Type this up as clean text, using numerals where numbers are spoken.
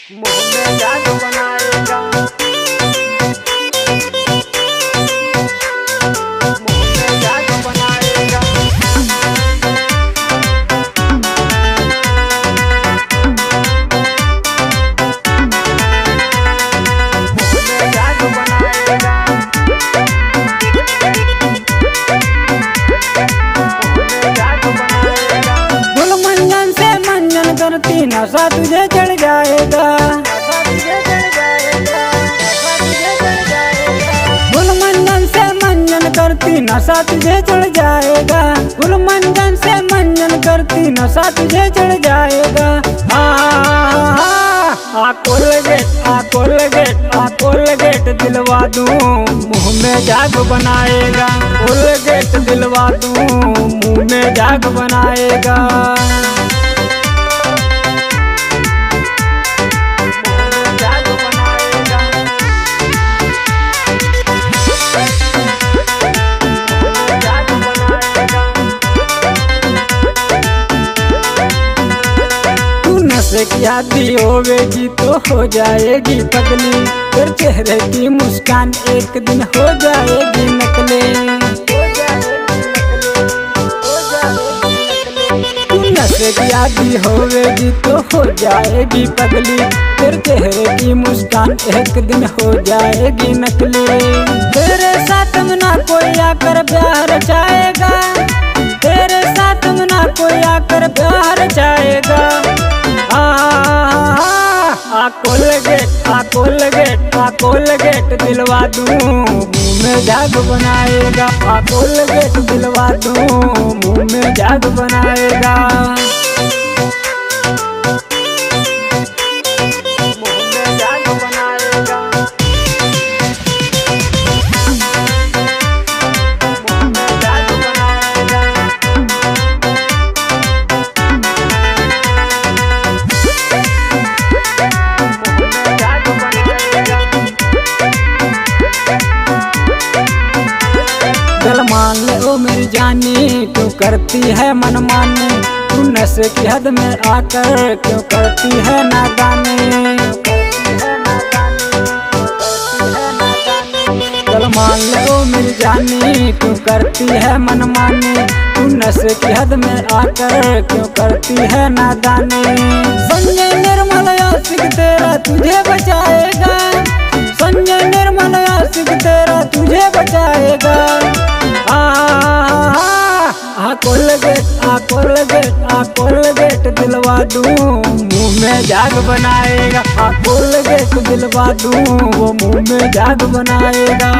मुंह में जादू बनाएगा, मुंह में जादू बनाएगा। मुंह में जादू बनाएगा, मुंह में जादू बनाएगा। गुल मंजन से मंजन करती नशा तुझे चढ़ जाएगा, नशा तुझे चढ़ जाएगा, नशा तुझे चढ़ जाएगा। गुल मंजन से मंजन करती नशा तुझे चढ़ जाएगा, गुल मंजन से मंजन करती नशा तुझे चढ़ जाएगा। कोलगेट दिलवा दूं मुंह में जाग बनाएगा, कोलगेट दिलवा दूं मुंह में जाग बनाएगा। जादू बनाएगा, जादू बनाएगा। तू नशे की आदी होवेगी तो हो जाएगी पगली, तेरे चेहरे की मुस्कान एक दिन हो जाएगी नकली। तू नशे की आदी होवेगी तो हो जाएगी पगली, तेरे चेहरे की मुस्कान एक दिन हो जाएगी नकली। तेरे साथ ना कोई आकर प्यार चाहेगा, तेरे साथ ना कोई आकर प्यार चाहेगा। कोलगेट दिलवा दूं मुंह में जाग बनाएगा, कोलगेट दिलवा दूं मुंह में जाग बनाएगा। मुंह में जादू बनाएगा, मुंह में जादू बनाएगा। मुंह में जादू बनाएगा, दिल मान ले ओ मेरी जानी, तू करती है मनमानी, तू नशे की हद में आकर क्यों करती है नादानी। दिल मान ले ओ मेरी जानी, तू करती है मनमानी, तू नशे की हद में आकर क्यों करती है नादानी। संजय निर्मल आशिक तेरा तुझे बचाएगा, संजय निर्मल आशिक तेरा तुझे बचाएगा। कोलगेट दिलवा दूं मुंह में जाग बनाएगा, कोलगेट दिलवा दूं वो मुंह में जाग बनाएगा।